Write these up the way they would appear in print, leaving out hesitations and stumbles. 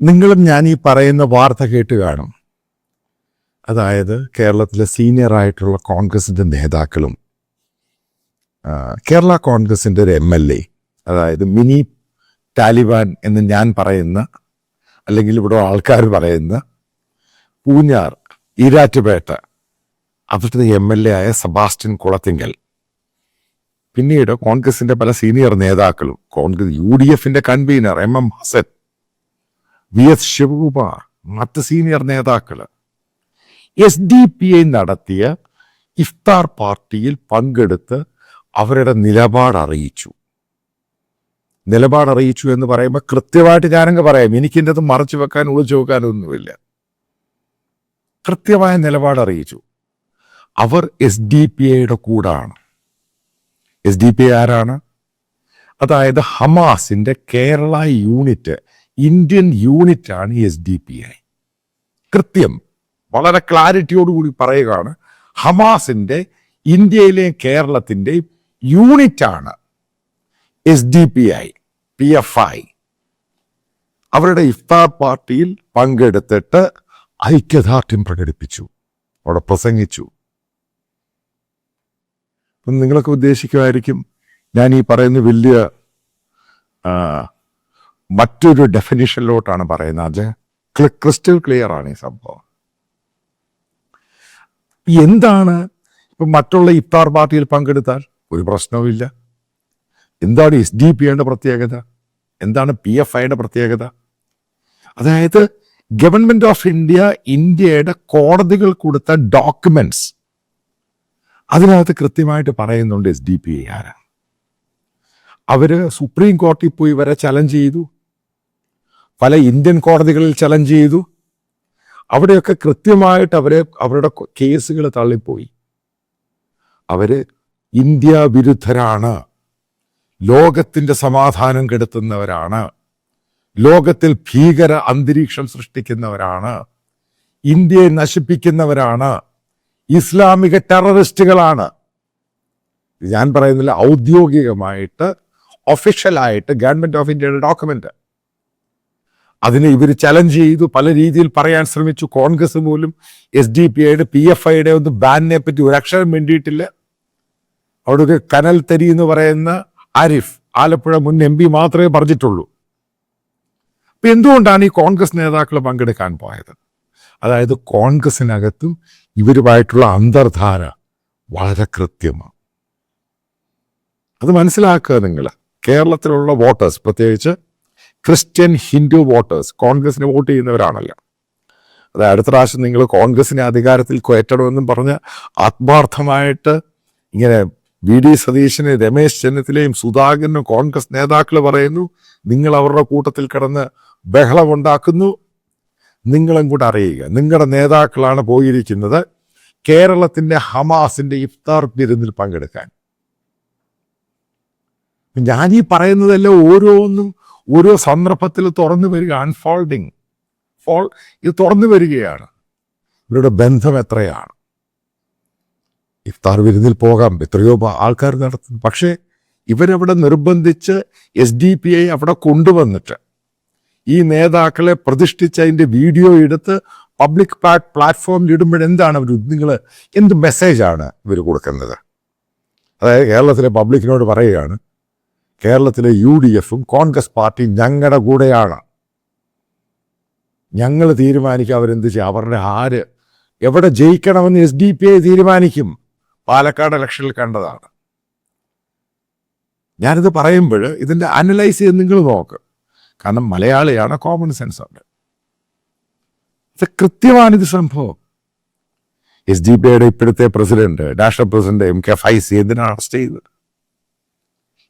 നിങ്ങളും ഞാൻ ഈ പറയുന്ന വാർത്ത കേട്ട് കാണും. അതായത് കേരളത്തിലെ സീനിയർ ആയിട്ടുള്ള കോൺഗ്രസിൻ്റെ നേതാക്കളും കേരള കോൺഗ്രസിൻ്റെ ഒരു MLA, അതായത് മിനി താലിബാൻ എന്ന് ഞാൻ പറയുന്ന, അല്ലെങ്കിൽ ഇവിടെ ആൾക്കാർ പറയുന്ന പൂഞ്ഞാർ, ഈരാറ്റുപേട്ട, അവിടുത്തെ MLA ആയ സെബാസ്റ്റ്യൻ കുളത്തിങ്കൽ, പിന്നീട് കോൺഗ്രസിൻ്റെ പല സീനിയർ നേതാക്കളും, Congress UDF convener MM Hasan, VS Sivakumar, മറ്റ് സീനിയർ നേതാക്കൾ SDPI നടത്തിയ ഇഫ്താർ പാർട്ടിയിൽ പങ്കെടുത്ത് അവരുടെ നിലപാട് അറിയിച്ചു എന്ന് പറയുമ്പോൾ കൃത്യമായിട്ട് ഞാനങ്ങ് പറയാം. എനിക്കിൻ്റെ അത് മറച്ചു വെക്കാൻ ഒളിച്ചു വെക്കാനൊന്നുമില്ല. കൃത്യമായ നിലപാട് അറിയിച്ചു. അവർ SDPIയുടെ കൂടാണ്. SDPI ആരാണ്? അതായത് ഹമാസിന്റെ കേരള യൂണിറ്റ്, ഇന്ത്യൻ യൂണിറ്റാണ് SDPI. കൃത്യം വളരെ ക്ലാരിറ്റിയോടുകൂടി പറയുകയാണ്, ഹമാസിന്റെ ഇന്ത്യയിലെയും കേരളത്തിൻ്റെയും യൂണിറ്റാണ് SDPI, PFI. അവരുടെ ഇഫ്താർ പാർട്ടിയിൽ പങ്കെടുത്തിട്ട് ഐക്യദാർഢ്യം പ്രകടിപ്പിച്ചു, അവിടെ പ്രസംഗിച്ചു. അപ്പം നിങ്ങളൊക്കെ ഉദ്ദേശിക്കുമായിരിക്കും ഞാൻ ഈ പറയുന്ന വലിയ മറ്റൊരു ഡെഫിനിഷനിലോട്ടാണ് പറയുന്നത്. അത് ക്രിസ്റ്റൽ ക്ലിയർ ആണ് ഈ സംഭവം. എന്താണ് ഇപ്പം മറ്റുള്ള ഇഫ്താർ പാർട്ടിയിൽ പങ്കെടുത്താൽ ഒരു പ്രശ്നവുമില്ല. എന്താണ് SDPIയുടെ പ്രത്യേകത? എന്താണ് PFIയുടെ പ്രത്യേകത? അതായത് ഗവൺമെന്റ് ഓഫ് ഇന്ത്യയുടെ കോടതികൾ കൊടുത്ത ഡോക്യുമെന്റ്സ്, അതിനകത്ത് കൃത്യമായിട്ട് പറയുന്നുണ്ട് SDPI ആരാണ്. അവര് സുപ്രീം കോടതിയിൽ പോയി വരെ ചലഞ്ച് ചെയ്തു, പല ഇന്ത്യൻ കോടതികളിൽ ചലഞ്ച് ചെയ്തു. അവിടെയൊക്കെ കൃത്യമായിട്ട് അവരുടെ കേസുകൾ തള്ളിപ്പോയി. അവര് ഇന്ത്യ വിരുദ്ധരാണ്, ലോകത്തിന്റെ സമാധാനം കെടുത്തുന്നവരാണ്, ലോകത്തിൽ ഭീകര അന്തരീക്ഷം സൃഷ്ടിക്കുന്നവരാണ്, ഇന്ത്യയെ നശിപ്പിക്കുന്നവരാണ്, ഇസ്ലാമിക ടെററിസ്റ്റുകളാണ്. ഞാൻ പറയുന്നില്ല, ഔദ്യോഗികമായിട്ട് ഒഫീഷ്യലായിട്ട് ഗവൺമെന്റ് ഓഫ് ഇന്ത്യയുടെ ഡോക്യുമെന്റ്. അതിനെ ഇവർ ചലഞ്ച് ചെയ്തു, പല രീതിയിൽ പറയാൻ ശ്രമിച്ചു. കോൺഗ്രസ് പോലും SDPIയുടെ PFIയുടെ ഒന്ന് ബാനിനെ പറ്റി ഒരു അക്ഷരം വേണ്ടിയിട്ടില്ല. അവിടെ ഒരു കനൽ തരി എന്ന് പറയുന്ന ആരിഫ്, ആലപ്പുഴ മുൻ MP മാത്രമേ പറഞ്ഞിട്ടുള്ളൂ. അപ്പൊ എന്തുകൊണ്ടാണ് ഈ കോൺഗ്രസ് നേതാക്കൾ പങ്കെടുക്കാൻ പോയത്? അതായത് കോൺഗ്രസിനകത്തും ഇവരുമായിട്ടുള്ള അന്തർധാര വളരെ കൃത്യമാണ്. അത് മനസ്സിലാക്കുക നിങ്ങൾ. കേരളത്തിലുള്ള വോട്ടേഴ്സ്, പ്രത്യേകിച്ച് ക്രിസ്ത്യൻ ഹിന്ദു വോട്ടേഴ്സ്, കോൺഗ്രസിന് വോട്ട് ചെയ്യുന്നവരാണല്ലോ. അതായത് അടുത്ത പ്രാവശ്യം നിങ്ങൾ കോൺഗ്രസിനെ അധികാരത്തിൽ കയറ്റണമെന്നും പറഞ്ഞ് ആത്മാർത്ഥമായിട്ട് ഇങ്ങനെ VD സതീശന്, രമേശ് ചെന്നിത്തലയും സുധാകരനും കോൺഗ്രസ് നേതാക്കൾ പറയുന്നു, നിങ്ങൾ അവരുടെ കൂട്ടത്തിൽ കിടന്ന് ബഹളമുണ്ടാക്കുന്നു. നിങ്ങളും കൂടെ അറിയുക, നിങ്ങളുടെ നേതാക്കളാണ് പോയിരിക്കുന്നത് കേരളത്തിന്റെ ഹമാസിന്റെ ഇഫ്താർ വിരുന്നിൽ പങ്കെടുക്കാൻ. ഞാനീ പറയുന്നതെല്ലാം ഓരോന്നും ഓരോ സന്ദർഭത്തിൽ തുറന്നു വരിക, ഇത് തുറന്നു വരികയാണ്. ഇവരുടെ ബന്ധം എത്രയാണ്? ഇഫ്താർ വിരുന്നിൽ പോകാം, എത്രയോ ആൾക്കാർ നടത്തുന്നു. പക്ഷേ ഇവരവിടെ നിർബന്ധിച്ച് SDPI അവിടെ കൊണ്ടുവന്നിട്ട് ഈ നേതാക്കളെ പ്രതിഷ്ഠിച്ചതിൻ്റെ വീഡിയോ എടുത്ത് പബ്ലിക് പ്ലാറ്റ്ഫോമിൽ ഇടുമ്പോഴെന്താണ് നിങ്ങൾ എന്ത് മെസ്സേജാണ് ഇവർ കൊടുക്കുന്നത്? അതായത് കേരളത്തിലെ പബ്ലിക്കിനോട് പറയുകയാണ്, കേരളത്തിലെ UDFും കോൺഗ്രസ് പാർട്ടിയും ഞങ്ങളുടെ കൂടെയാണ്, ഞങ്ങൾ തീരുമാനിക്കും അവരെന്ത് ചെയ്യും, അവരുടെ ആര് എവിടെ ജയിക്കണമെന്ന് SDPI തീരുമാനിക്കും. പാലക്കാട് ഇലക്ഷനിൽ കണ്ടതാണ്. ഞാനിത് പറയുമ്പോൾ ഇതിൻ്റെ അനലൈസ് ചെയ്ത് നിങ്ങൾ നോക്ക്. കാരണം മലയാളിയാണ്, കോമൺ സെൻസ് ഉണ്ട്. ഇത് കൃത്യമാണിത് സംഭവം. SDPIയുടെ ഇപ്പോഴത്തെ president, national president MK Faizy എന്തിനാണ് അറസ്റ്റ് ചെയ്തത്?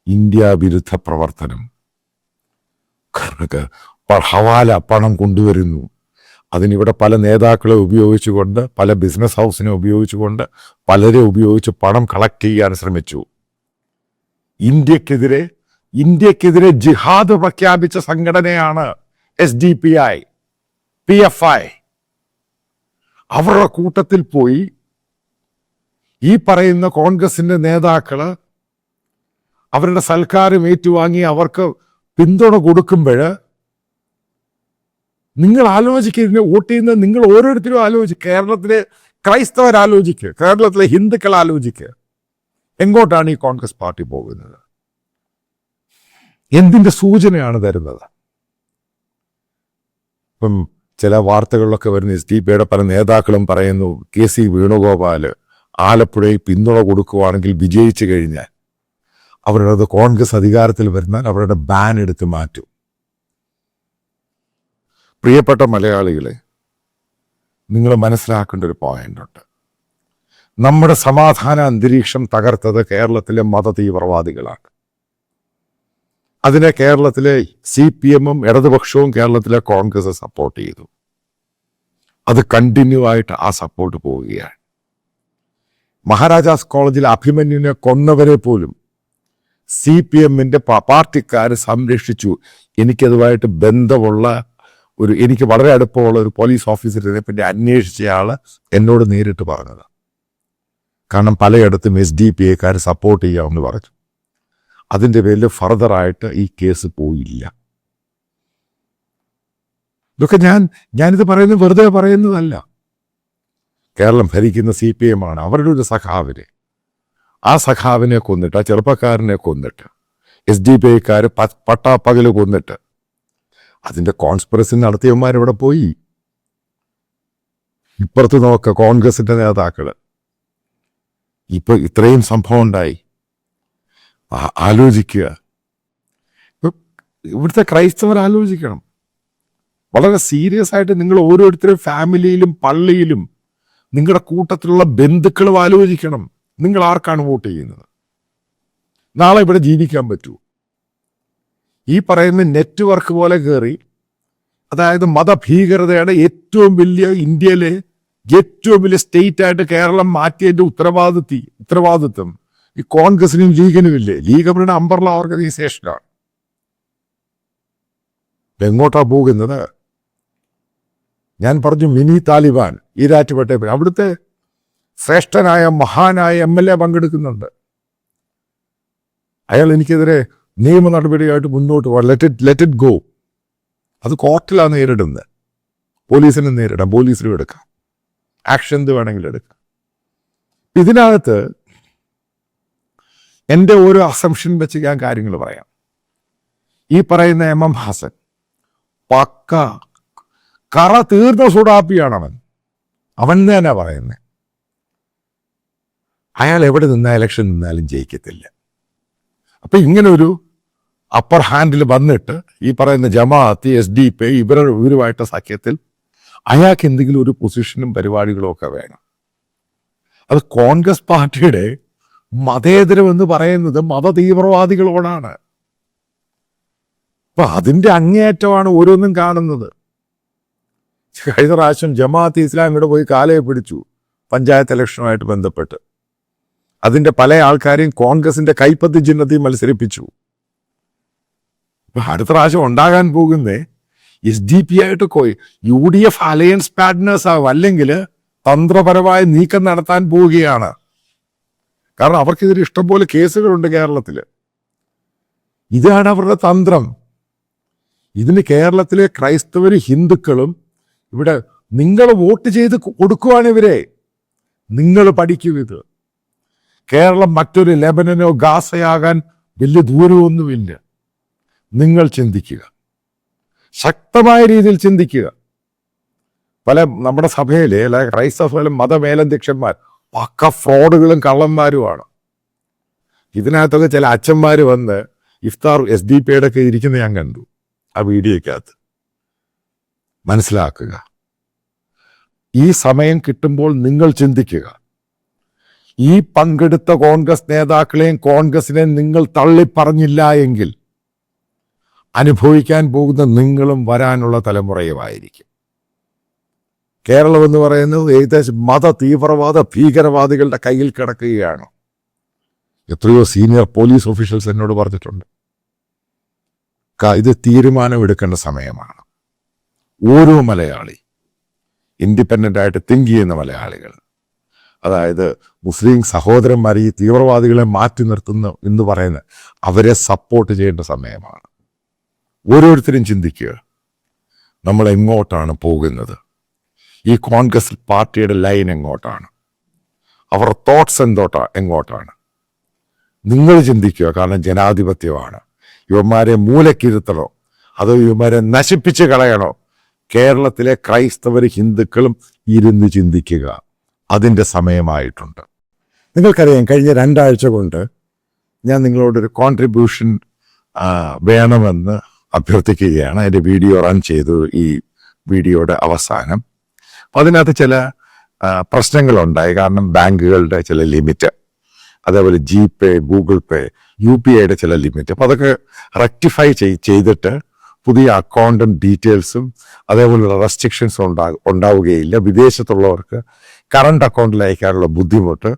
ഇന്ത്യ വിരുദ്ധ പ്രവർത്തനം, ഹവാല പണം കൊണ്ടുവരുന്നു. അതിനിവിടെ പല നേതാക്കളെ ഉപയോഗിച്ചുകൊണ്ട്, പല ബിസിനസ് ഹൗസിനെ ഉപയോഗിച്ചുകൊണ്ട്, പലരെ ഉപയോഗിച്ച് പണം കളക്ട് ചെയ്യാൻ ശ്രമിച്ചു. ഇന്ത്യക്കെതിരെ ജിഹാദ് പ്രഖ്യാപിച്ച സംഘടനയാണ് SDPI, PFI. അവരുടെ കൂട്ടത്തിൽ പോയി ഈ പറയുന്ന കോൺഗ്രസിന്റെ നേതാക്കള് അവരുടെ സൽക്കാരം ഏറ്റുവാങ്ങി അവർക്ക് പിന്തുണ കൊടുക്കുമ്പോൾ നിങ്ങൾ ആലോചിക്കുക, വോട്ട് ചെയ്യുന്നത് നിങ്ങൾ ഓരോരുത്തരും ആലോചിക്കുക. കേരളത്തിലെ ക്രൈസ്തവർ ആലോചിക്കുക, കേരളത്തിലെ ഹിന്ദുക്കൾ ആലോചിക്കുക. എങ്ങോട്ടാണ് ഈ കോൺഗ്രസ് പാർട്ടി പോകുന്നത്? എന്തിന്റെ സൂചനയാണ് തരുന്നത്? ഇപ്പം ചില വാർത്തകളിലൊക്കെ വരുന്ന SDP പല നേതാക്കളും പറയുന്നു, KC വേണുഗോപാൽ ആലപ്പുഴയിൽ പിന്തുണ കൊടുക്കുവാണെങ്കിൽ വിജയിച്ചു കഴിഞ്ഞാൽ അവരുടെ കോൺഗ്രസ് അധികാരത്തിൽ വരുന്നാൽ അവരുടെ ബാൻ എടുത്ത് മാറ്റും. പ്രിയപ്പെട്ട മലയാളികളെ, നിങ്ങൾ മനസ്സിലാക്കേണ്ട ഒരു പോയിന്റ് ഉണ്ട്. നമ്മുടെ സമാധാന അന്തരീക്ഷം തകർത്തത് കേരളത്തിലെ മതതീവ്രവാദികളാണ്. അതിനെ കേരളത്തിലെ CPM-ഉം ഇടതുപക്ഷവും കേരളത്തിലെ കോൺഗ്രസ് സപ്പോർട്ട് ചെയ്തു. അത് കണ്ടിന്യൂ ആയിട്ട് ആ സപ്പോർട്ട് പോവുകയാണ്. മഹാരാജാസ് കോളേജിൽ അഭിമന്യുവിനെ കൊന്നവരെ പോലും CPM-ന്റെ പാർട്ടിക്കാർ സംരക്ഷിച്ചു. എനിക്കതുമായിട്ട് ബന്ധമുള്ള എനിക്ക് വളരെ അടുപ്പമുള്ള ഒരു പോലീസ് ഓഫീസറിനെ പറ്റി അന്വേഷിച്ചയാൾ എന്നോട് നേരിട്ട് പറഞ്ഞത്. കാരണം പലയിടത്തും SDP-ക്കാർ സപ്പോർട്ട് ചെയ്യാമെന്ന് പറഞ്ഞു. അതിൻ്റെ പേരിൽ ഫർദറായിട്ട് ഈ കേസ് പോയില്ല. ഇതൊക്കെ ഞാനിത് പറയുന്നത് വെറുതെ പറയുന്നതല്ല. കേരളം ഭരിക്കുന്ന CPM-ആണ്. അവരുടെ ഒരു സഖാവിനെ, ആ സഖാവിനെ കൊന്നിട്ട്, ആ ചെറുപ്പക്കാരനെ കൊന്നിട്ട്, SDP-ക്കാർ പട്ടാപ്പകല് കൊന്നിട്ട് അതിൻ്റെ കോൺസ്പിറസി നടത്തിയവന്മാരിവിടെ പോയി. ഇപ്പുറത്ത് നോക്ക കോൺഗ്രസിന്റെ നേതാക്കള്. ഇപ്പൊ ഇത്രയും സംഭവം ഉണ്ടായി. ആലോചിക്കുക. ഇവിടുത്തെ ക്രൈസ്തവർ ആലോചിക്കണം. വളരെ സീരിയസ് ആയിട്ട് നിങ്ങൾ ഓരോരുത്തരും ഫാമിലിയിലും പള്ളിയിലും നിങ്ങളുടെ കൂട്ടത്തിലുള്ള ബന്ധുക്കളും ആലോചിക്കണം. നിങ്ങൾ ആർക്കാണ് വോട്ട് ചെയ്യുന്നത്? നാളെ ഇവിടെ ജീവിക്കാൻ പറ്റൂ? ഈ പറയുന്ന നെറ്റ്വർക്ക് പോലെ കയറി, അതായത് മതഭീകരതയുടെ ഏറ്റവും വലിയ, ഇന്ത്യയിലെ ഏറ്റവും വലിയ സ്റ്റേറ്റ് ആയിട്ട് കേരളം മാറ്റിയതിന്റെ ഉത്തരവാദിത്വം ഈ കോൺഗ്രസിനും ലീഗിനും ഇല്ലേ? ലീഗ് അവരുടെ അംബർല ഓർഗനൈസേഷനാണ്. എങ്ങോട്ടാ പോകുന്നത്? ഞാൻ പറഞ്ഞു, മിനി താലിബാൻ ഈരാറ്റുപേട്ട, അവിടുത്തെ ശ്രേഷ്ഠനായ മഹാനായ MLA പങ്കെടുക്കുന്നുണ്ട്. അയാൾ എനിക്കെതിരെ നിയമ നടപടിയായിട്ട് മുന്നോട്ട് പോകാം. Let it go. അത് കോർട്ടിലാണ് നേരിടുന്നത്. പോലീസിനും നേരിടാം, പോലീസിനും എടുക്കാം, ആക്ഷൻ എന്ത് വേണമെങ്കിലും എടുക്കാം. ഇതിനകത്ത് എൻ്റെ ഓരോ അസംഷൻ വെച്ച് ഞാൻ കാര്യങ്ങൾ പറയാം. ഈ പറയുന്ന MM ഹസൻ പക്ക കറ തീർന്ന സുഡാപ്പിയാണ്. അവൻ തന്നെ പറയുന്നത്. അയാൾ എവിടെ നിന്ന ഇലക്ഷൻ നിന്നാലും ജയിക്കത്തില്ല. അപ്പൊ ഇങ്ങനെ ഒരു അപ്പർ ഹാൻഡിൽ വന്നിട്ട് ഈ പറയുന്ന ജമാഅത്ത്, SDP ഇവരുമായിട്ട് സഖ്യത്തിൽ അയാൾക്ക് എന്തെങ്കിലും ഒരു പൊസിഷനും പരിപാടികളും ഒക്കെ വേണം. അത് കോൺഗ്രസ് പാർട്ടിയുടെ മതേതരം എന്ന് പറയുന്നത് മതതീവ്രവാദികളോടാണ്. അപ്പൊ അതിന്റെ അങ്ങേയറ്റമാണ് ഓരോന്നും കാണുന്നത്. കഴിഞ്ഞ പ്രാവശ്യം ജമാഅത്ത് ഇസ്ലാം ഇവിടെ പോയി കാലയെ പിടിച്ചു പഞ്ചായത്ത് ഇലക്ഷനുമായിട്ട് ബന്ധപ്പെട്ട്. അതിന്റെ പല ആൾക്കാരെയും കോൺഗ്രസിന്റെ കൈപ്പത്തി ചിഹ്നത്തിൽ മത്സരിപ്പിച്ചു. അടുത്ത പ്രാവശ്യം ഉണ്ടാകാൻ പോകുന്നേ SDP ആയിട്ട് UDF അലയൻസ് പാർട്ട്നേഴ്സ് ആവും, അല്ലെങ്കിൽ തന്ത്രപരമായ നീക്കം നടത്താൻ പോവുകയാണ്. കാരണം അവർക്കെതിരെ ഇഷ്ടംപോലെ കേസുകളുണ്ട് കേരളത്തിൽ. ഇതാണ് അവരുടെ തന്ത്രം. ഇതിന് കേരളത്തിലെ ക്രൈസ്തവരും ഹിന്ദുക്കളും ഇവിടെ നിങ്ങൾ വോട്ട് ചെയ്ത് കൊടുക്കുവാണ് ഇവരെ. നിങ്ങൾ പഠിക്കും ഇത്. കേരളം മറ്റൊരു ലെബനനോ ഗാസയാകാൻ വലിയ ദൂരമൊന്നുമില്ല. നിങ്ങൾ ചിന്തിക്കുക, ശക്തമായ രീതിയിൽ ചിന്തിക്കുക. നമ്മുടെ സഭയിലെ ക്രൈസ്തവ മതമേലധ്യക്ഷന്മാർ പക്ക ഫ്രോഡുകളും കള്ളന്മാരുമാണ്. ഇതിനകത്തൊക്കെ ചില അച്ഛന്മാർ വന്ന് ഇഫ്താർ SDP-യുടെ ഒക്കെ ഇരിക്കുന്ന ഞാൻ കണ്ടു ആ വീഡിയോക്കകത്ത്. മനസ്സിലാക്കുക, ഈ സമയം കിട്ടുമ്പോൾ നിങ്ങൾ ചിന്തിക്കുക. ഈ പങ്കെടുത്ത കോൺഗ്രസ് നേതാക്കളെയും കോൺഗ്രസിനെ നിങ്ങൾ തള്ളിപ്പറഞ്ഞില്ല എങ്കിൽ അനുഭവിക്കാൻ പോകുന്ന നിങ്ങളും വരാനുള്ള തലമുറയുമായിരിക്കും. കേരളം എന്ന് പറയുന്നത് ഏകദേശം മത ഭീകരവാദികളുടെ കയ്യിൽ കിടക്കുകയാണ്. എത്രയോ സീനിയർ പോലീസ് ഓഫീഷ്യൽസ് എന്നോട് പറഞ്ഞിട്ടുണ്ട്. ഇത് തീരുമാനമെടുക്കേണ്ട സമയമാണ്. ഓരോ മലയാളി, ഇൻഡിപെൻഡൻ്റ് ആയിട്ട് തിങ്ക് ചെയ്യുന്ന മലയാളികൾ, അതായത് മുസ്ലിം സഹോദരന്മാർ ഈ തീവ്രവാദികളെ മാറ്റി നിർത്തുന്നു എന്ന് പറയുന്ന അവരെ സപ്പോർട്ട് ചെയ്യേണ്ട സമയമാണ്. ഓരോരുത്തരും ചിന്തിക്കുക, നമ്മൾ എങ്ങോട്ടാണ് പോകുന്നത്, ഈ കോൺഗ്രസ് പാർട്ടിയുടെ ലൈൻ എങ്ങോട്ടാണ്, അവരുടെ തോട്ട്സ് എങ്ങോട്ടാണ് നിങ്ങൾ ചിന്തിക്കുക. കാരണം ജനാധിപത്യമാണ്. ഇവന്മാരെ മൂലക്കിരുത്തണോ അതോ ഇവന്മാരെ നശിപ്പിച്ച് കളയണോ? കേരളത്തിലെ ക്രൈസ്തവർ ഹിന്ദുക്കളും ഇരുന്ന് ചിന്തിക്കുക. അതിൻ്റെ സമയമായിട്ടുണ്ട്. നിങ്ങൾക്കറിയാം, കഴിഞ്ഞ 2 ആഴ്ച കൊണ്ട് ഞാൻ നിങ്ങളോടൊരു കോൺട്രിബ്യൂഷൻ വേണമെന്ന് അഭ്യർത്ഥിക്കുകയാണ്. എൻ്റെ വീഡിയോ റൺ ചെയ്തു ഈ വീഡിയോയുടെ അവസാനം. അപ്പം അതിനകത്ത് ചില പ്രശ്നങ്ങളുണ്ടായി. കാരണം ബാങ്കുകളുടെ ചില ലിമിറ്റ്, അതേപോലെ GPay, ഗൂഗിൾ പേ, UPIയുടെ ചില ലിമിറ്റ്. അപ്പം അതൊക്കെ റെക്ടിഫൈ ചെയ്തിട്ട് പുതിയ അക്കൗണ്ടും ഡീറ്റെയിൽസും അതേപോലുള്ള റെസ്ട്രിക്ഷൻസും ഉണ്ടാവുകയില്ല. വിദേശത്തുള്ളവർക്ക് കറണ്ട് അക്കൗണ്ടിൽ അയക്കാനുള്ള ബുദ്ധിമുട്ട്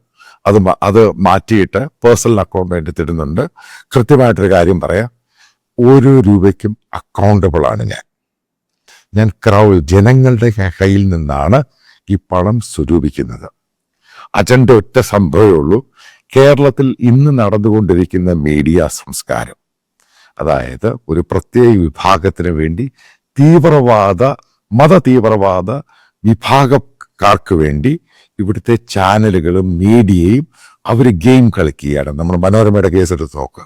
അത് മാറ്റിയിട്ട് പേഴ്സണൽ അക്കൗണ്ട് വേണ്ടി തരുന്നുണ്ട്. കൃത്യമായിട്ടൊരു കാര്യം പറയാം, ഓരോ രൂപയ്ക്കും അക്കൗണ്ടബിളാണ് ഞാൻ ജനങ്ങളുടെ കയ്യിൽ നിന്നാണ് ഈ പണം സ്വരൂപിക്കുന്നത്. അജണ്ട ഒറ്റ സംഭവമേ ഉള്ളൂ. കേരളത്തിൽ ഇന്ന് നടന്നുകൊണ്ടിരിക്കുന്ന മീഡിയ സംസ്കാരം, അതായത് ഒരു പ്രത്യേക വിഭാഗത്തിന് വേണ്ടി മതതീവ്രവാദ വിഭാഗക്കാർക്ക് വേണ്ടി ഇവിടുത്തെ ചാനലുകളും മീഡിയയും അവർ ഗെയിം കളിക്കുകയാണ്. നമ്മൾ മനോരമയുടെ കേസെടുത്ത് നോക്കുക,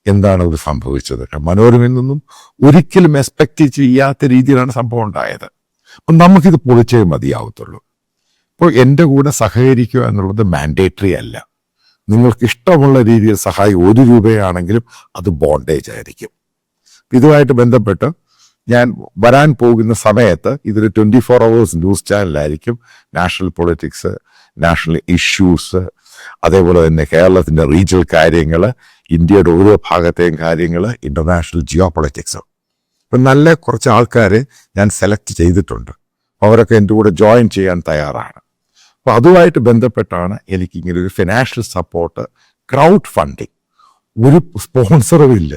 എന്താണ് ഇത് സംഭവിച്ചത്? മനോരമയിൽ നിന്നും ഒരിക്കലും എക്സ്പെക്ട് ചെയ്യാത്ത രീതിയിലാണ് സംഭവം ഉണ്ടായത്. അപ്പം നമുക്കിത് പൊളിച്ചേ മതിയാവത്തുള്ളൂ. ഇപ്പോൾ എൻ്റെ കൂടെ സഹകരിക്കുക എന്നുള്ളത് മാൻഡേറ്ററി അല്ല. നിങ്ങൾക്ക് ഇഷ്ടമുള്ള രീതിയിൽ സഹായം 1 രൂപയാണെങ്കിലും അത് ബോണ്ടേജ് ആയിരിക്കും. ഇതുമായിട്ട് ബന്ധപ്പെട്ട് ഞാൻ വരാൻ പോകുന്ന സമയത്ത് ഇതൊരു 24 hours ന്യൂസ് ചാനലായിരിക്കും. നാഷണൽ പൊളിറ്റിക്സ്, നാഷണൽ ഇഷ്യൂസ്, അതേപോലെ തന്നെ കേരളത്തിൻ്റെ റീജിയണൽ കാര്യങ്ങൾ, ഇന്ത്യയുടെ ഓരോ ഭാഗത്തെയും കാര്യങ്ങൾ, ഇന്റർനാഷണൽ ജിയോ പൊളിറ്റിക്സ്. ഇപ്പം നല്ല കുറച്ച് ആൾക്കാരെ ഞാൻ സെലക്ട് ചെയ്തിട്ടുണ്ട്. അവരൊക്കെ എൻ്റെ കൂടെ ജോയിൻ ചെയ്യാൻ തയ്യാറാണ്. അപ്പോൾ അതുമായിട്ട് ബന്ധപ്പെട്ടാണ് എനിക്കിങ്ങനെ ഒരു ഫിനാൻഷ്യൽ സപ്പോർട്ട്, ക്രൗഡ് ഫണ്ടിങ്. ഒരു സ്പോൺസറും ഇല്ല,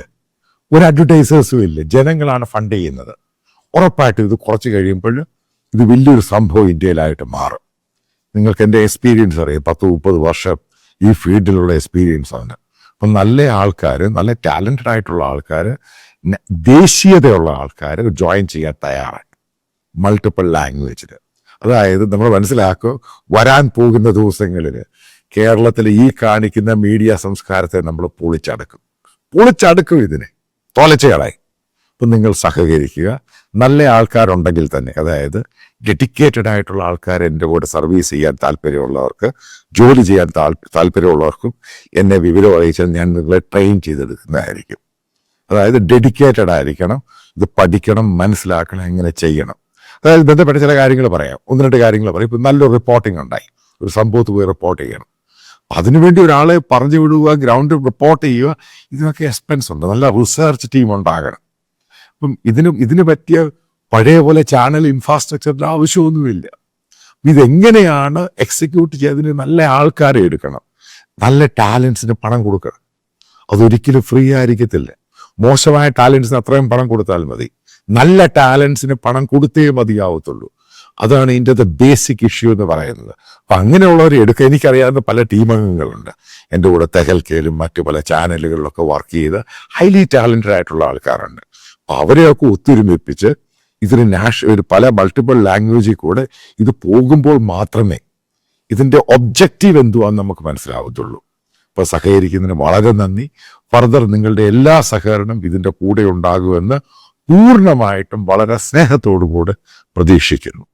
ഒരു അഡ്വർടൈസേഴ്സും ഇല്ല, ജനങ്ങളാണ് ഫണ്ട് ചെയ്യുന്നത്. ഉറപ്പായിട്ടും ഇത് കുറച്ച് കഴിയുമ്പോൾ ഇത് വലിയൊരു സംഭവം ഇന്ത്യയിലായിട്ട് മാറും. നിങ്ങൾക്ക് എൻ്റെ എക്സ്പീരിയൻസ് അറിയാം, 10-30 വർഷം ഈ ഫീൽഡിലുള്ള എക്സ്പീരിയൻസ് ആണ്. അപ്പം നല്ല ആൾക്കാർ, നല്ല ടാലൻറ്റഡ് ആയിട്ടുള്ള ആൾക്കാർ, ദേശീയതയുള്ള ആൾക്കാർ ജോയിൻ ചെയ്യാൻ തയ്യാറാണ്. മൾട്ടിപ്പിൾ ലാംഗ്വേജിൽ. അതായത് നമ്മൾ മനസ്സിലാക്കുക, വരാൻ പോകുന്ന ദിവസങ്ങളിൽ കേരളത്തിൽ ഈ കാണിക്കുന്ന മീഡിയ സംസ്കാരത്തെ നമ്മൾ പൊളിച്ചടുക്കും ഇതിനെ തോലച്ചയാളായി. അപ്പം നിങ്ങൾ സഹകരിക്കുക. നല്ല ആൾക്കാരുണ്ടെങ്കിൽ തന്നെ, അതായത് ഡെഡിക്കേറ്റഡ് ആയിട്ടുള്ള ആൾക്കാർ എൻ്റെ കൂടെ സർവീസ് ചെയ്യാൻ താല്പര്യമുള്ളവർക്ക്, ജോലി ചെയ്യാൻ താല്പര്യമുള്ളവർക്കും എന്നെ വിവരം അറിയിച്ചാൽ ഞാൻ നിങ്ങളെ ട്രെയിൻ ചെയ്തെടുക്കുന്നതായിരിക്കും. അതായത് ഡെഡിക്കേറ്റഡ് ആയിരിക്കണം, ഇത് പഠിക്കണം, മനസ്സിലാക്കണം, എങ്ങനെ ചെയ്യണം. അതായത് ബന്ധപ്പെട്ട ചില കാര്യങ്ങൾ പറയാം, 1-2 കാര്യങ്ങൾ പറയാം. ഇപ്പം നല്ലൊരു റിപ്പോർട്ടിംഗ് ഉണ്ടായി, ഒരു സംഭവത്ത് പോയി റിപ്പോർട്ട് ചെയ്യണം. അതിനുവേണ്ടി ഒരാളെ പറഞ്ഞു വിടുക, ഗ്രൗണ്ടിൽ റിപ്പോർട്ട് ചെയ്യുക, ഇതിനൊക്കെ എക്സ്പെൻസ് ഉണ്ട്. നല്ല റിസർച്ച് ടീം ഉണ്ടാകണം. അപ്പം ഇതിന് പറ്റിയ പഴയ പോലെ ചാനൽ ഇൻഫ്രാസ്ട്രക്ചറിൻ്റെ ആവശ്യമൊന്നുമില്ല. ഇതെങ്ങനെയാണ് എക്സിക്യൂട്ട് ചെയ്തതിന് നല്ല ആൾക്കാരെ എടുക്കണം, നല്ല ടാലൻസിന് പണം കൊടുക്കണം. അതൊരിക്കലും ഫ്രീ ആയിരിക്കത്തില്ല. മോശമായ ടാലൻസിന് അത്രയും പണം കൊടുത്താൽ മതി. നല്ല ടാലൻസിന് പണം കൊടുത്തേ മതിയാവത്തുള്ളൂ. അതാണ് ഇതിൻ്റെ ബേസിക് ഇഷ്യൂ എന്ന് പറയുന്നത്. അപ്പം അങ്ങനെയുള്ളവരെ എടുക്കുക. എനിക്കറിയാവുന്ന പല ടീമംഗങ്ങളുണ്ട് എൻ്റെ കൂടെ, തെഹൽക്കയിലും മറ്റു പല ചാനലുകളിലൊക്കെ വർക്ക് ചെയ്ത് ഹൈലി ടാലൻറ്റഡ് ആയിട്ടുള്ള ആൾക്കാരുണ്ട്. അപ്പം അവരെയൊക്കെ ഒത്തൊരുമിപ്പിച്ച് ഇതിന് പല മൾട്ടിപ്പിൾ ലാംഗ്വേജിൽ കൂടെ ഇത് പോകുമ്പോൾ മാത്രമേ ഇതിൻ്റെ ഒബ്ജക്റ്റീവ് എന്തുവാന്ന് നമുക്ക് മനസ്സിലാവത്തുള്ളൂ. അപ്പോൾ സഹകരിക്കുന്നതിന് വളരെ നന്ദി. ഫർദർ നിങ്ങളുടെ എല്ലാ സഹകരണം ഇതിൻ്റെ കൂടെ ഉണ്ടാകുമെന്ന് പൂർണ്ണമായിട്ടും വളരെ സ്നേഹത്തോടു കൂടെ പ്രതീക്ഷിക്കുന്നു.